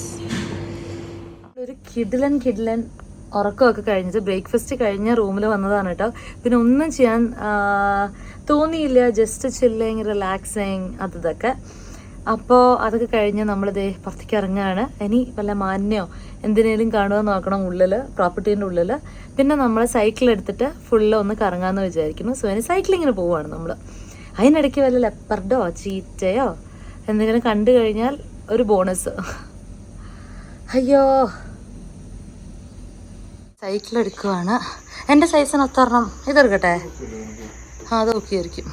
[SPEAKER 1] ഒരു കിഡിലൻ ഉറക്കമൊക്കെ കഴിഞ്ഞിട്ട് ബ്രേക്ക്ഫാസ്റ്റ് കഴിഞ്ഞ് റൂമിൽ വന്നതാണ് കേട്ടോ. പിന്നെ ഒന്നും ചെയ്യാൻ തോന്നിയില്ല. ജസ്റ്റ് ചില്ലിങ് റിലാക്സിങ് ഇതൊക്കെ. അപ്പോൾ അതൊക്കെ കഴിഞ്ഞ് നമ്മളിതേ പുറത്തേക്ക് ഇറങ്ങുകയാണ്. ഇനി വല്ല മാന്യോ എന്തിനേലും കാണുക നോക്കണം ഉള്ളിൽ, പ്രോപ്പർട്ടീൻ്റെ ഉള്ളിൽ. പിന്നെ നമ്മൾ സൈക്കിൾ എടുത്തിട്ട് ഫുള്ള് ഒന്ന് കറങ്ങാമെന്ന് വിചാരിക്കുന്നു. സോ ഇനി സൈക്ലിങ്ങിന് പോവുകയാണ് നമ്മൾ. അതിനിടയ്ക്ക് വല്ല ലെപ്പർഡോ ചീറ്റയോ എന്തെങ്കിലും കണ്ടു കഴിഞ്ഞാൽ ഒരു ബോണസ്. അയ്യോ, സൈക്കിൾ എടുക്കുവാണ്. എൻ്റെ സൈസിന് ഒത്തരണം ഇതെടുക്കട്ടെ. അത് ഓക്കെയായിരിക്കും.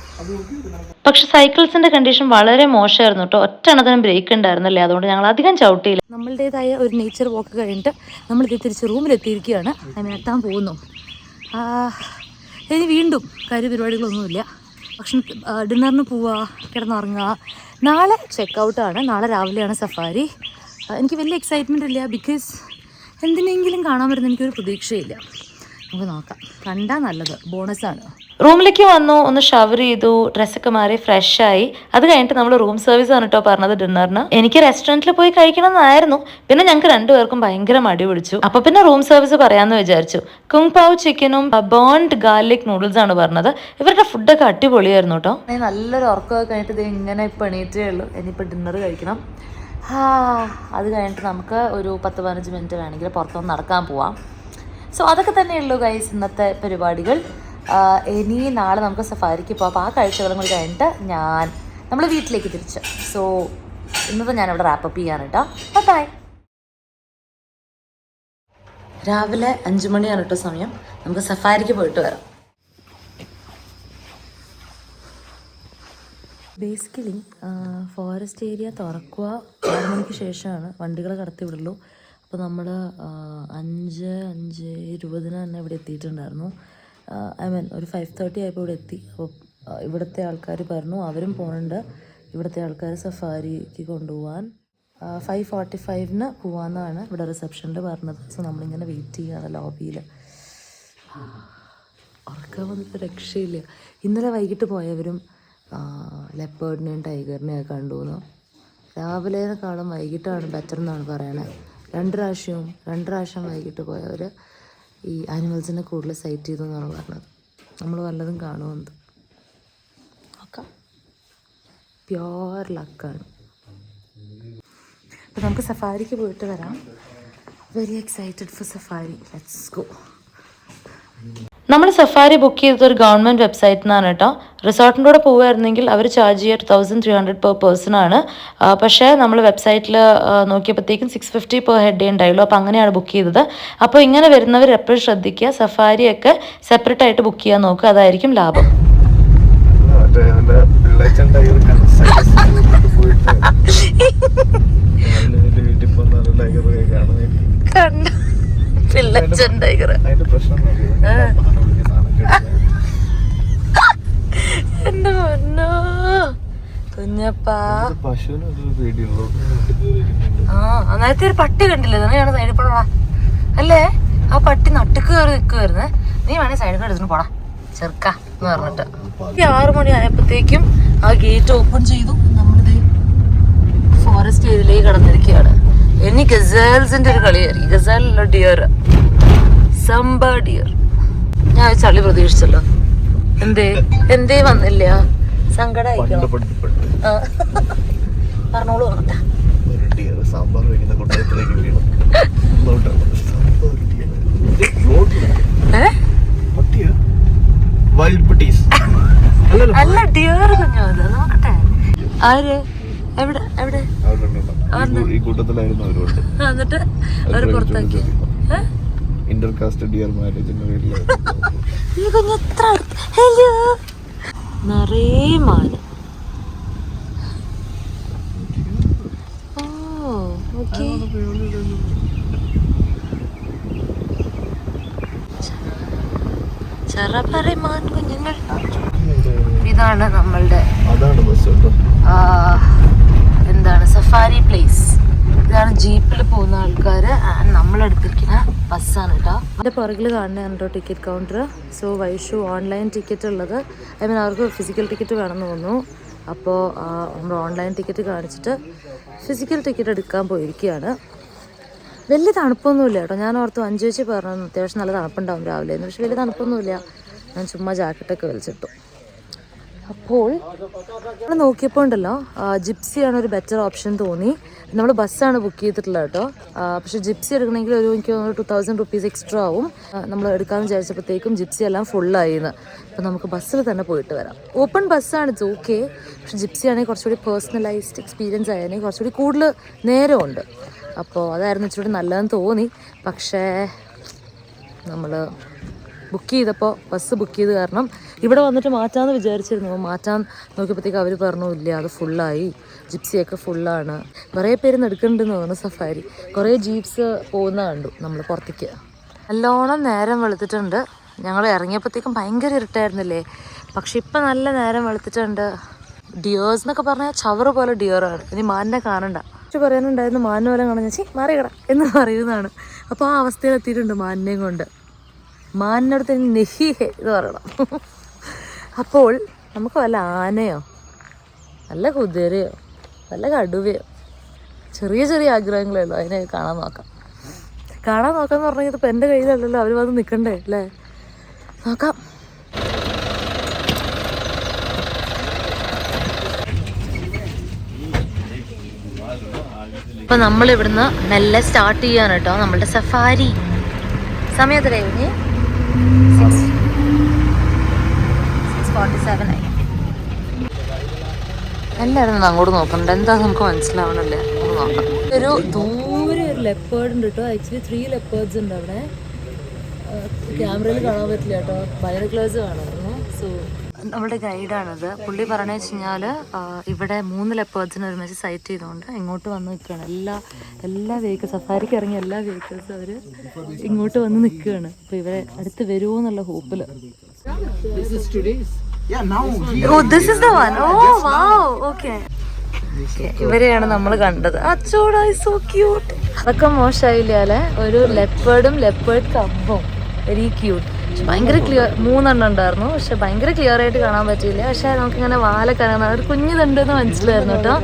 [SPEAKER 1] പക്ഷെ സൈക്കിൾസിന്റെ കണ്ടീഷൻ വളരെ മോശമായിരുന്നു കേട്ടോ. ഒറ്റെണ്ണത്തിനും ബ്രേക്ക് ഉണ്ടായിരുന്നല്ലേ, അതുകൊണ്ട് ഞങ്ങൾ അധികം ചവിട്ടിയില്ല. നമ്മളുടേതായ ഒരു നേച്ചർ വാക്ക് കഴിഞ്ഞിട്ട് നമ്മളിത് തിരിച്ച് റൂമിലെത്തിയിരിക്കുകയാണ്. എത്താൻ പോകുന്നു. ഇനി വീണ്ടും കാര്യപരിപാടികളൊന്നുമില്ല. ഭക്ഷണം ഡിന്നറിന് പോവുക, കിടന്നുറങ്ങുക. നാളെ ചെക്കൗട്ടാണ്. നാളെ രാവിലെയാണ് സഫാരി. എനിക്ക് വലിയ എക്സൈറ്റ്മെൻ്റ് ഇല്ല. ബിക്കോസ് എന്തിനെങ്കിലും കാണാൻ വരുന്ന എനിക്കൊരു പ്രതീക്ഷയില്ല. നമുക്ക് നോക്കാം. കണ്ടാൽ നല്ലത്, ബോണസാണ്. റൂമിലേക്ക് വന്നു, ഒന്ന് ഷവർ ചെയ്തു, ഡ്രസ്സൊക്കെ മാറി ഫ്രഷായി. അത് കഴിഞ്ഞിട്ട് നമ്മൾ റൂം സർവീസ് ആണ് കേട്ടോ പറഞ്ഞത് ഡിന്നറിന്. എനിക്ക് റെസ്റ്റോറൻറ്റിൽ പോയി കഴിക്കണം എന്നായിരുന്നു. പിന്നെ ഞങ്ങൾക്ക് രണ്ടുപേർക്കും ഭയങ്കര മടി പിടിച്ചു. അപ്പൊ പിന്നെ റൂം സർവീസ് പറയാമെന്ന് വിചാരിച്ചു. കുങ് പാവ് ചിക്കനും ബേൺഡ് ഗാർലിക് നൂഡിൽസ് ആണ് പറഞ്ഞത്. ഇവരുടെ ഫുഡൊക്കെ അടിപൊളിയായിരുന്നു കേട്ടോ. നല്ലൊരു ഉറക്കമൊക്കെ കഴിഞ്ഞിട്ട് ഇത് ഇങ്ങനെ ഇപ്പം എണീറ്റേ ഉള്ളൂ. ഇനിയിപ്പോൾ ഡിന്നർ കഴിക്കണം. അത് കഴിഞ്ഞിട്ട് നമുക്ക് ഒരു 10-15 മിനിറ്റ് വേണമെങ്കിൽ പുറത്തൊന്ന് നടക്കാൻ പോവാം. സോ അതൊക്കെ തന്നെയുള്ളൂ ഗൈസ് ഇന്നത്തെ പരിപാടികൾ. ഇനി നാളെ നമുക്ക് സഫാരിക്ക് പോകാം. അപ്പോൾ ആ കാഴ്ചകളും കൂടി കഴിഞ്ഞിട്ട് ഞാൻ നമ്മൾ വീട്ടിലേക്ക് തിരിച്ച്. സോ ഇന്നത്തെ ഞാനിവിടെ റാപ്പപ്പ് ചെയ്യാണ് കേട്ടോ. ബൈ. രാവിലെ 5 മണിയാണ് കേട്ടോ സമയം. നമുക്ക് സഫാരിക്ക് പോയിട്ട് വരാം. ബേസിക്കലി ഫോറസ്റ്റ് ഏരിയ തുറക്കുക 6 മണിക്ക് ശേഷമാണ് വണ്ടികൾ കടത്തി വിടുള്ളൂ. അപ്പോൾ നമ്മൾ 5:20 തന്നെ ഇവിടെ എത്തിയിട്ടുണ്ടായിരുന്നു. ഒരു 5:30 ആയപ്പോൾ ഇവിടെ എത്തി. അപ്പോൾ ഇവിടുത്തെ ആൾക്കാർ പറഞ്ഞു അവരും പോകുന്നുണ്ട്. ഇവിടുത്തെ ആൾക്കാർ സഫാരിക്ക് കൊണ്ടുപോകാൻ 5:45 പോകാമെന്നാണ് ഇവിടെ റിസപ്ഷനിൽ പറഞ്ഞത്. സോ നമ്മളിങ്ങനെ വെയിറ്റ് ചെയ്യുകയാണ് ലോബിയിൽ. ഉറക്കം വന്നിട്ട് രക്ഷയില്ല. ഇന്നലെ വൈകിട്ട് പോയവരും ലെപ്പേർഡിനെയും ടൈഗറിനെയൊക്കെ കണ്ടുവന്നു. രാവിലേക്കാളും വൈകിട്ടാണ് ബെറ്റർ എന്നാണ് പറയണത്. 2 പ്രാവശ്യം വൈകിട്ട് പോയവർ ഈ ആനിമൽസിനെ കൂടുതൽ സൈറ്റ് ചെയ്തു എന്നാണ് പറഞ്ഞത്. നമ്മൾ വല്ലതും കാണുമെന്ന് നോക്കാം. പ്യോർ ലക്കാണ്. അപ്പോൾ നമുക്ക് സഫാരിക്ക് പോയിട്ട് വരാം. Very excited four safari. Let's go. നമ്മൾ സഫാരി ബുക്ക് ചെയ്തത് ഒരു ഗവൺമെൻറ് വെബ്സൈറ്റിൽ നിന്നാണ് കേട്ടോ. റിസോർട്ടിൻ്റെ കൂടെ പോകുമായിരുന്നെങ്കിൽ അവർ ചാർജ് ചെയ്യുക 2300 പെർ പേഴ്സൺ ആണ്. പക്ഷേ നമ്മൾ വെബ്സൈറ്റിൽ നോക്കിയപ്പോഴത്തേക്കും 650 പെർ ഹെഡ് ഉണ്ടായുള്ളൂ. അപ്പോൾ അങ്ങനെയാണ് ബുക്ക് ചെയ്തത്. അപ്പോൾ ഇങ്ങനെ വരുന്നവർ എപ്പോഴും ശ്രദ്ധിക്കുക, സഫാരിയൊക്കെ സെപ്പറേറ്റ് ആയിട്ട് ബുക്ക് ചെയ്യാൻ നോക്കുക. അതായിരിക്കും ലാഭം. കുഞ്ഞപ്പാ നേരത്തെ ഒരു പട്ടി കണ്ടില്ലേ? തന്നെയാണ് സൈഡിൽ പോടാ അല്ലേ? ആ പട്ടി നട്ടുക്ക് കയറി നിൽക്കുവായിരുന്നേ. നീ വേണേ സൈഡിൽ കൂടെ എടുത്തിട്ട് പോടാ ചെറുക്ക എന്ന് പറഞ്ഞിട്ട്. 6 മണി ആയപ്പോഴത്തേക്കും ആ ഗേറ്റ് ഓപ്പൺ ചെയ്തു. നമ്മളിത് ഫോറസ്റ്റ് ഏരിയയിലേക്ക് കടന്നിരിക്കുകയാണ്. ഇനി ഗസേൽസിന്റെ ഒരു കളിയായിരിക്കും. ഗസേലുള്ള ഡിയർ, സംബ ഡിയർ. ഞാൻ ചളി പ്രതീക്ഷിച്ചല്ലോ. എന്തേ വന്നില്ല? സങ്കടമായിക്കണോ? പറഞ്ഞോളൂ. വന്നിട്ടാ അല്ല ഡിയർ കുഞ്ഞോ അത്. നോക്കട്ടെ ആര് എവിടെ എവിടെ എന്നിട്ട് അവര് പുറത്താക്കി.
[SPEAKER 2] ഇന്റർകാസ്റ്റ് ഡിയർ മാരേജിന്റെ പേരിൽ
[SPEAKER 1] ഈ കുഞ്ഞ് എത്ര ഹലോ നിറയെ മാന്. ഓക്കെ ചെറപറി മാൻ കുഞ്ഞുങ്ങൾ. ഇതാണ് നമ്മളുടെ എന്താണ് സഫാരി പ്ലേസ്. ഇതാണ് ജീപ്പിൽ പോകുന്ന ആൾക്കാർ. നമ്മളെടുത്തിരിക്കുന്ന ബസ്സാണ് കേട്ടോ. അതിൻ്റെ പുറകിൽ കാണുന്നതാണ് കേട്ടോ ticket counter. So Vaishu online ticket ഉള്ളത്, അവർക്ക് ഫിസിക്കൽ ടിക്കറ്റ് വേണമെന്ന് തോന്നുന്നു. അപ്പോൾ നമ്മൾ ഓൺലൈൻ ടിക്കറ്റ് കാണിച്ചിട്ട് ഫിസിക്കൽ ടിക്കറ്റ് എടുക്കാൻ പോയിരിക്കുകയാണ്. വലിയ തണുപ്പൊന്നുമില്ല കേട്ടോ. ഞാൻ ഓർത്തു 5 വെച്ച് പറഞ്ഞു അത്യാവശ്യം നല്ല തണുപ്പുണ്ടാവും രാവിലെ എന്ന്. പക്ഷെ വലിയ തണുപ്പൊന്നുമില്ല. ഞാൻ ചുമ്മാ ജാക്കറ്റൊക്കെ വലിച്ചിട്ടു. അപ്പോൾ നമ്മൾ നോക്കിയപ്പോൾ ഉണ്ടല്ലോ ജിപ്സിയാണ് ഒരു ബെറ്റർ ഓപ്ഷൻ തോന്നി. നമ്മൾ ബസ്സാണ് ബുക്ക് ചെയ്തിട്ടുള്ളത് കേട്ടോ. പക്ഷെ ജിപ്സി എടുക്കണമെങ്കിൽ എനിക്ക് 2000 റുപ്പീസ് എക്സ്ട്രാ ആവും. നമ്മൾ എടുക്കാമെന്ന് വിചാരിച്ചപ്പോഴത്തേക്കും ജിപ്സി എല്ലാം ഫുള്ളായിന്ന്. അപ്പോൾ നമുക്ക് ബസ്സിൽ തന്നെ പോയിട്ട് വരാം. ഓപ്പൺ ബസ്സാണ്, ഇറ്റ്സ് ഓക്കെ. പക്ഷെ ജിപ്സി ആണെങ്കിൽ കുറച്ചുകൂടി പേഴ്സണലൈസ്ഡ് എക്സ്പീരിയൻസ് ആയതിനെ കുറച്ചുകൂടി കൂടുതൽ നേരമുണ്ട്. അപ്പോൾ അതായിരുന്നു ഇച്ചിരി നല്ലതെന്ന് തോന്നി. പക്ഷേ നമ്മൾ ബുക്ക് ചെയ്തപ്പോൾ ബസ് ബുക്ക് ചെയ്ത് കാരണം ഇവിടെ വന്നിട്ട് മാറ്റാമെന്ന് വിചാരിച്ചിരുന്നു. മാറ്റാൻ നോക്കിയപ്പോഴത്തേക്ക് അവർ പറഞ്ഞു ഇല്ല അത് ഫുള്ളായി, ജിപ്സിയൊക്കെ ഫുള്ളാണ്. കുറേ പേര് എടുക്കുന്നുണ്ടെന്ന് തോന്നുന്നു സഫാരി. കുറേ ജീപ്സ് പോകുന്ന കണ്ടു നമ്മൾ പുറത്തേക്ക്. നല്ലോണം നേരം വെളുത്തിട്ടുണ്ട്. ഞങ്ങൾ ഇറങ്ങിയപ്പോഴത്തേക്കും ഭയങ്കര ഇരുട്ടായിരുന്നില്ലേ? പക്ഷെ ഇപ്പം നല്ല നേരം വെളുത്തിട്ടുണ്ട്. ഡിയേഴ്സ് എന്നൊക്കെ പറഞ്ഞാൽ ചവറ് പോലെ ഡിയറാണ്. ഇനി മാനിനെ കാണണ്ട. പക്ഷെ പറയാനുണ്ടായിരുന്നു മാനിനെ പോലെ കാണാൻ മാറിയട എന്ന് പറയുന്നതാണ്. അപ്പോൾ ആ അവസ്ഥയിൽ എത്തിയിട്ടുണ്ട് മാനിനെയും കൊണ്ട്. മാനിനടുത്ത് നെഹി ഹേ ഇത് പറയണം. അപ്പോൾ നമുക്ക് വല്ല ആനയോ നല്ല കുതിരയോ നല്ല കടുവയോ ചെറിയ ചെറിയ ആഗ്രഹങ്ങളേ ഉള്ളൂ. അതിനെ കാണാൻ നോക്കാമെന്ന് പറഞ്ഞാൽ ഇതിപ്പോൾ എൻ്റെ കയ്യിലല്ലല്ലോ. അവർ വന്ന് നിൽക്കണ്ടേ അല്ലേ? നോക്കാം. അപ്പോൾ നമ്മളിവിടുന്ന് മെല്ലെ സ്റ്റാർട്ട് ചെയ്യാണ് കേട്ടോ നമ്മളുടെ സഫാരി. സമയത്ത് കഴിഞ്ഞ് 6:47 ആയി. എല്ലാവരും അങ്ങോട്ട് നോക്കണ്ട, എന്താ നമുക്ക് മനസ്സിലാവണല്ലേ, നമുക്ക് നോക്കാം. ഒരു ദൂരെ ഒരു ലെപ്പേർഡ് ഉണ്ട് കേട്ടോ. ആക്ച്വലി 3 ലെപ്പേർഡ്സ് ഉണ്ട് അവിടെ. ക്യാമറയിൽ കാണാൻ പറ്റില്ല കേട്ടോ, ബൈനോക്കുലേഴ്സ് കാണാമായിരുന്നു. സോ നമ്മുടെ ഗൈഡാണത്. പുള്ളി പറഞ്ഞു വെച്ച് കഴിഞ്ഞാൽ ഇവിടെ 3 ലെപ്പേർഡ്സിനെ ഒരുമിച്ച് സൈറ്റ് ചെയ്തുകൊണ്ട് ഇങ്ങോട്ട് വന്ന് നിൽക്കുകയാണ്. എല്ലാ വെഹിക്കിൾസ്, സഫാരിക്ക് ഇറങ്ങിയ എല്ലാ വെഹിക്കിൾസും അവർ ഇങ്ങോട്ട് വന്ന് നിൽക്കുകയാണ്. അപ്പോൾ ഇവരെ അടുത്ത് വരുമോ എന്നുള്ള ഹോപ്പിൽ. ഇവരെയാണ് നമ്മൾ കണ്ടത്. അച്ചോടാ, സോ ക്യൂട്ട്. അതൊക്കെ മോശമായില്ല അല്ലെ? ഒരു ലെപ്പേർഡും ലെപ്പേർഡ് കമ്പും വെരി ക്യൂട്ട്. ഭയങ്കര ക്ലിയർ, 3 എണ്ണം ഉണ്ടായിരുന്നു. പക്ഷെ ഭയങ്കര ക്ലിയർ ആയിട്ട് കാണാൻ പറ്റിയില്ല. പക്ഷെ നമുക്കിങ്ങനെ വാലൊക്കെ ഒരു കുഞ്ഞിതുണ്ടെന്ന് മനസ്സിലായിരുന്നു കേട്ടോ.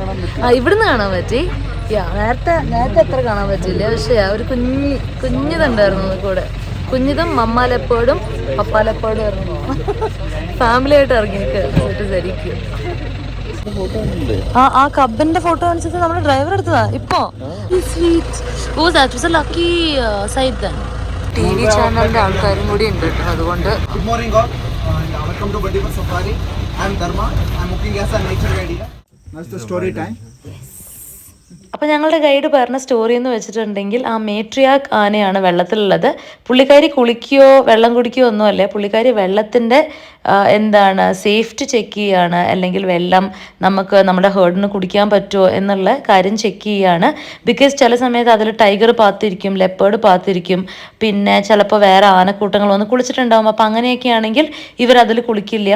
[SPEAKER 1] ഇവിടുന്ന് കാണാൻ പറ്റി. നേരത്തെ അത്ര കാണാൻ പറ്റില്ല. പക്ഷെ ഒരു കുഞ്ഞിതുണ്ടായിരുന്നു കൂടെ. കുഞ്ഞിതും മമ്മ ലെപ്പേർഡും പപ്പ ലെപ്പേർഡും ആയിരുന്നു. ഫാമിലി ആയിട്ട് ഇറങ്ങിയിട്ട് ശരിക്കും. ആ കബിന്റെ ഫോട്ടോ കാണിച്ചിട്ട് നമ്മുടെ ഡ്രൈവർ എടുത്തതാ ഇപ്പൊ. ലക്കി സൈഡ് TV ചാനലിന്റെ ആൾക്കാരും കൂടി ഉണ്ട് കേട്ടോ. അതുകൊണ്ട്
[SPEAKER 4] Good morning all. Welcome to Bandipur Safari. I am Dharma. I am working as a nature guide here. Now it's the story time.
[SPEAKER 1] അപ്പം ഞങ്ങളുടെ ഗൈഡ് പറഞ്ഞ സ്റ്റോറി എന്ന് വെച്ചിട്ടുണ്ടെങ്കിൽ ആ മേട്രിയാക്ക് ആനയാണ് വെള്ളത്തിലുള്ളത്. പുള്ളിക്കാരി കുളിക്കുകയോ വെള്ളം കുടിക്കുകയോ ഒന്നുമല്ല. പുള്ളിക്കാരി വെള്ളത്തിൻ്റെ സേഫ്റ്റി ചെക്ക് ചെയ്യുകയാണ്. അല്ലെങ്കിൽ വെള്ളം നമുക്ക് നമ്മുടെ ഹേർഡിന് കുടിക്കാൻ പറ്റുമോ എന്നുള്ള കാര്യം ചെക്ക് ചെയ്യുകയാണ്. ബിക്കോസ് ചില സമയത്ത് അതിൽ ടൈഗർ പാത്തിരിക്കും, ലെപ്പേർഡ് പാത്തിരിക്കും, പിന്നെ ചിലപ്പോൾ വേറെ ആനക്കൂട്ടങ്ങൾ വന്ന് കുളിച്ചിട്ടുണ്ടാകും. അപ്പോൾ അങ്ങനെയൊക്കെ ആണെങ്കിൽ ഇവരതിൽ കുളിക്കില്ല.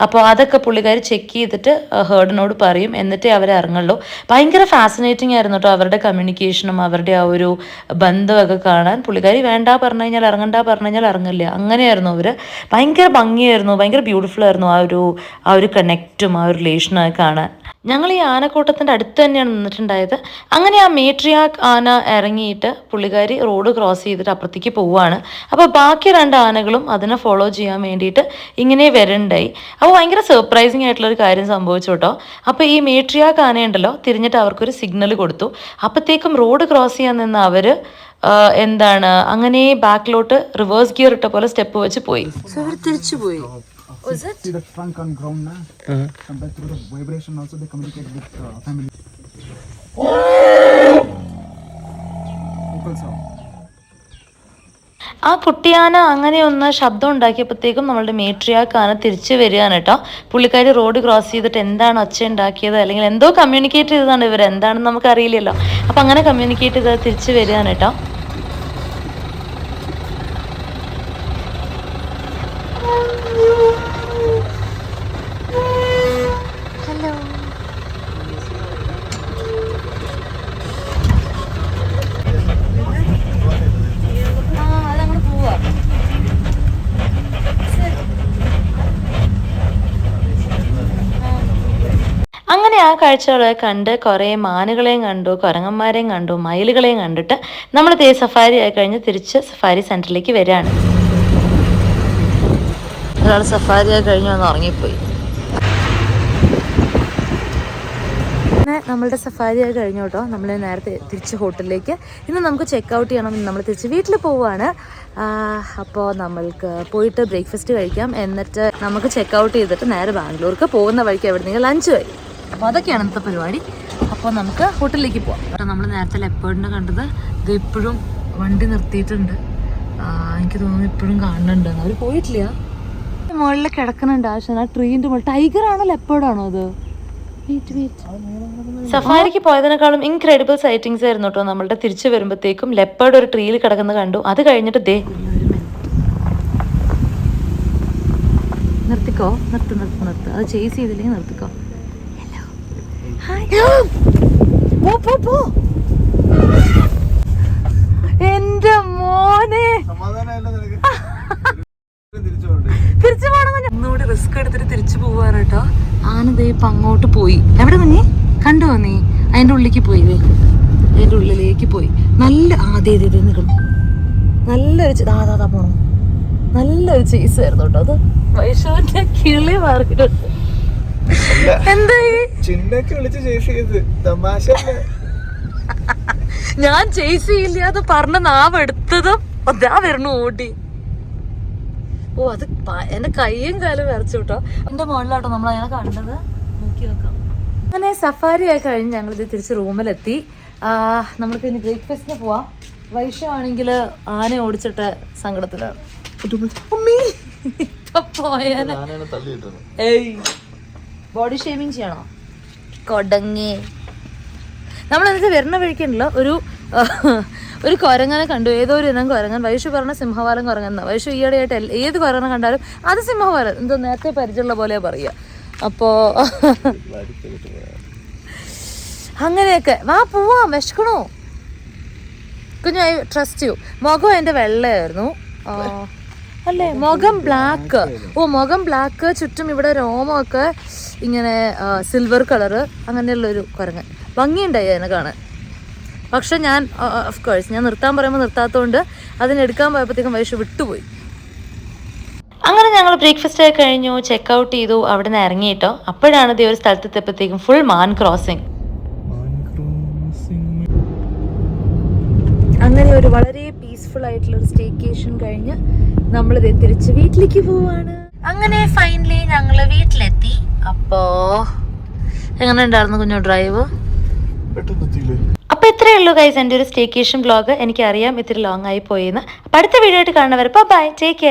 [SPEAKER 1] അപ്പോൾ അതൊക്കെ പുള്ളിക്കാരി ചെക്ക് ചെയ്തിട്ട് ഹേർഡിനോട് പറയും, എന്നിട്ടേ അവരെ ഇറങ്ങുള്ളൂ. ഭയങ്കര ഫാസിനേറ്റിംഗ് ആയിരുന്നു കേട്ടോ അവരുടെ കമ്മ്യൂണിക്കേഷനും അവരുടെ ആ ഒരു ബന്ധമൊക്കെ കാണാൻ. പുള്ളിക്കാരി വേണ്ട പറഞ്ഞു കഴിഞ്ഞാൽ ഇറങ്ങണ്ട പറഞ്ഞു കഴിഞ്ഞാൽ ഇറങ്ങില്ല. അങ്ങനെയായിരുന്നു അവർ. ഭയങ്കര ഭംഗിയായിരുന്നു, ഭയങ്കര ബ്യൂട്ടിഫുൾ ആയിരുന്നു ആ ഒരു കണക്റ്റും ആ ഒരു റിലേഷനൊക്കെ കാണാൻ. ഞങ്ങൾ ഈ ആനക്കൂട്ടത്തിൻ്റെ അടുത്ത് തന്നെയാണ് നിന്നിട്ടുണ്ടായത്. അങ്ങനെ ആ മേട്രിയാക്ക് ആന ഇറങ്ങിയിട്ട് പുള്ളിക്കാരി റോഡ് ക്രോസ് ചെയ്തിട്ട് അപ്പുറത്തേക്ക് പോവുകയാണ്. അപ്പോൾ ബാക്കി 2 ആനകളും അതിനെ ഫോളോ ചെയ്യാൻ വേണ്ടിയിട്ട് ഇങ്ങനെ വരുന്നുണ്ടായി. അപ്പോൾ ഭയങ്കര സർപ്രൈസിങ് ആയിട്ടുള്ളൊരു കാര്യം സംഭവിച്ചു കേട്ടോ. അപ്പോൾ ഈ മേട്രിയാക്ക് ആനയുണ്ടല്ലോ തിരിഞ്ഞിട്ട് അവർക്കൊരു സിഗ്നൽ കൊടുത്തു. അപ്പോഴത്തേക്കും റോഡ് ക്രോസ് ചെയ്യാൻ നിന്ന് അവർ അങ്ങനെ ബാക്കിലോട്ട് റിവേഴ്സ് ഗിയർ ഇട്ട പോലെ സ്റ്റെപ്പ് വെച്ച് പോയി. സോ അവർ തിരിച്ചു പോയി.
[SPEAKER 4] See the trunk on ground now. Compared to the vibration also they communicate with family. Vocal sound.
[SPEAKER 1] ആ കുട്ടിയാന അങ്ങനെ ഒന്ന് ശബ്ദം ഉണ്ടാക്കിയപ്പോഴത്തേക്കും നമ്മളുടെ മേട്രിയാക്ക് ആന തിരിച്ചു വരികയാണ് കേട്ടോ. പുള്ളിക്കാരി റോഡ് ക്രോസ് ചെയ്തിട്ട് എന്താണ് ഒച്ച ഉണ്ടാക്കിയത് അല്ലെങ്കിൽ എന്തോ കമ്മ്യൂണിക്കേറ്റ് ചെയ്തതാണ് ഇവർ, എന്താണെന്ന് നമുക്ക് അറിയില്ലല്ലോ. അപ്പം അങ്ങനെ കമ്മ്യൂണിക്കേറ്റ് ചെയ്ത് തിരിച്ചു വരികയാണ് കേട്ടോ. അങ്ങനെ ആ കാഴ്ചകളെ കണ്ട് കുറേ മാനുകളെയും കണ്ടു, കുരങ്ങന്മാരെയും കണ്ടു, മയിലുകളെയും കണ്ടിട്ട് നമ്മൾ സഫാരി ആയി കഴിഞ്ഞ് തിരിച്ച് സഫാരി സെൻറ്ററിലേക്ക് വരികയാണ്. ഒരാൾ സഫാരി ആയി കഴിഞ്ഞ് വന്ന് ഉറങ്ങിപ്പോയി. നമ്മളുടെ സഫാരി ആയി കഴിഞ്ഞു കേട്ടോ. നമ്മൾ നേരത്തെ തിരിച്ച് ഹോട്ടലിലേക്ക്. ഇന്ന് നമുക്ക് ചെക്ക് ഔട്ട് ചെയ്യണം. നമ്മൾ തിരിച്ച് വീട്ടിൽ പോവുകയാണ്. അപ്പോൾ നമ്മൾക്ക് പോയിട്ട് ബ്രേക്ക്ഫാസ്റ്റ് കഴിക്കാം. എന്നിട്ട് നമുക്ക് ചെക്ക് ഔട്ട് ചെയ്തിട്ട് നേരെ ബാംഗ്ലൂർക്ക് പോകുന്ന വഴിക്ക് എവിടെയെങ്കിലും ലഞ്ച് കഴിയും. അപ്പോൾ അതൊക്കെയാണ് ഇന്നത്തെ പരിപാടി. അപ്പോൾ നമുക്ക് ഹോട്ടലിലേക്ക് പോകാം. അപ്പോൾ നമ്മൾ നേരത്തെ ലെപ്പേർഡിനെ കണ്ടത് ഇത് ഇപ്പോഴും വണ്ടി നിർത്തിയിട്ടുണ്ട്. എനിക്ക് തോന്നുന്നു ഇപ്പോഴും കാണുന്നുണ്ട്. അവർ പോയിട്ടില്ല. മുകളിൽ കിടക്കുന്നുണ്ട് ആ ട്രീൻ്റെ മുകളിൽ. ടൈഗറാണോ ലെപ്പേർഡാണോ അത്? സഫാരിക്ക് പോയതിനേക്കാളും ഇൻക്രെഡിബിൾ സൈറ്റിങ്സ് ആയിരുന്നു കേട്ടോ. നമ്മളുടെ തിരിച്ചു വരുമ്പോഴത്തേക്കും ലെപ്പേർഡ് ഒരു ട്രീയിൽ കിടക്കുന്നത് കണ്ടു. അത് കഴിഞ്ഞിട്ട് നിർത്തിക്കോ, നിർത്ത്. അത് ചേസ് ചെയ്തില്ലെങ്കിൽ നിർത്തിക്കോ. എന്റെ മോനെ തിരിച്ചു പോകണം. ഒന്നുകൂടി റിസ്ക് എടുത്തിട്ട് തിരിച്ചു പോവാണ് കേട്ടോ. ആന ദേ ഇപ്പം അങ്ങോട്ട് പോയി. എവിടെ നീ കണ്ടോ? നീ അതിൻ്റെ ഉള്ളിലേക്ക് പോയി. അതിൻ്റെ ഉള്ളിലേക്ക് പോയി. നല്ല നിൽക്കണം. നല്ലൊരു പോണം. നല്ലൊരു ചേസ് ആയിരുന്നു കേട്ടോ. അത് വൈഷുവിന്റെ കിളി മാറിയിട്ടുണ്ട്. എന്തായി ഞാൻ ചേസ് ചെയ്യില്ല അത് പറഞ്ഞ നാവ് എടുത്തതും അതാ വരണു ഓടി. ഓ അത് എന്റെ കയ്യും കാലും വരച്ചു കേട്ടോ. എന്റെ മുകളിലാട്ടോ നമ്മൾ അതിനെ കണ്ടത്. നോക്കി നോക്കാം. അങ്ങനെ സഫാരി ആയി കഴിഞ്ഞ് ഞങ്ങളിത് തിരിച്ച് റൂമിലെത്തി. നമുക്ക് ഇനി ബ്രേക്ക്ഫാസ്റ്റിന് പോവാം. വൈഷു ആണെങ്കിൽ ആന ഓടിച്ചിട്ട് സങ്കടത്തിലാണ്. ബോഡി ഷേവിങ് ചെയ്യണോ? കൊടങ്ങി. നമ്മൾ എന്നിട്ട് വരുന്ന വഴിക്കുണ്ടല്ലോ ഒരു കുരങ്ങനെ കണ്ടു, ഏതോ ഒരു ഇനം കുരങ്ങൻ. വൈഷു പറഞ്ഞ സിംഹവാലം കുരങ്ങെന്ന. വൈഷു ഈയിടെയായിട്ട് ഏത് കുരങ്ങനെ കണ്ടാലും അത് സിംഹവാലം, എന്തോ നേരത്തെ പരിചയമുള്ള പോലെ പറയുക. അപ്പോൾ അങ്ങനെയൊക്കെ വാ പോവാം, വിശക്കണോ കുഞ്ഞു? I trust you. മുഖം എൻ്റെ വെള്ളയായിരുന്നു അല്ലേ? മുഖം ബ്ലാക്ക്. മുഖം ബ്ലാക്ക്, ചുറ്റും ഇവിടെ രോമമൊക്കെ ഇങ്ങനെ സിൽവർ കളറ്, അങ്ങനെയുള്ളൊരു കുരങ്ങൻ. ഭംഗിയുണ്ടായി അതിനെ കാണാൻ. പക്ഷെ ഞാൻ ഓഫ് കോഴ്സ് ഞാൻ നിർത്താൻ പറയുമ്പോൾ നിർത്താത്തതുകൊണ്ട് അതിനെടുക്കാൻ പോയപ്പോഴത്തേക്കും വൈഷു വിട്ടുപോയി. അങ്ങനെ ഞങ്ങൾ ബ്രേക്ക്ഫാസ്റ്റ് ആയി കഴിഞ്ഞു, ചെക്കൗട്ട് ചെയ്തു, അവിടെ നിന്ന് ഇറങ്ങിയിട്ടോ. അപ്പോഴാണ് ഇത് ഒരു സ്ഥലത്തെത്തിയപ്പോഴത്തേക്കും ഫുൾ മാൻ ക്രോസിങ്. അങ്ങനെ ഒരു വളരെ പീസ്ഫുൾ ആയിട്ടുള്ള ഒരു സ്റ്റേക്കേഷൻ കഴിഞ്ഞ് നമ്മളിത് തിരിച്ച് വീട്ടിലേക്ക് പോവാണ്. അങ്ങനെ ഫൈനലി ഞങ്ങൾ വീട്ടിലെത്തി. അപ്പോ എങ്ങനെ ഉണ്ടായിരുന്നു കുഞ്ഞു ഡ്രൈവ്? അപ്പൊ ഇത്രയേ ഉള്ളൂ ഗൈസ് എൻ്റെ ഒരു സ്റ്റേക്കേഷൻ വ്ലോഗ്. എനിക്കറിയാം ഇത്തിരി ലോങ് ആയി പോയെന്ന്. അപ്പൊ അടുത്ത വീഡിയോ ആയിട്ട് കാണുന്നവരെ ബൈ, ടേക്ക് കെയർ.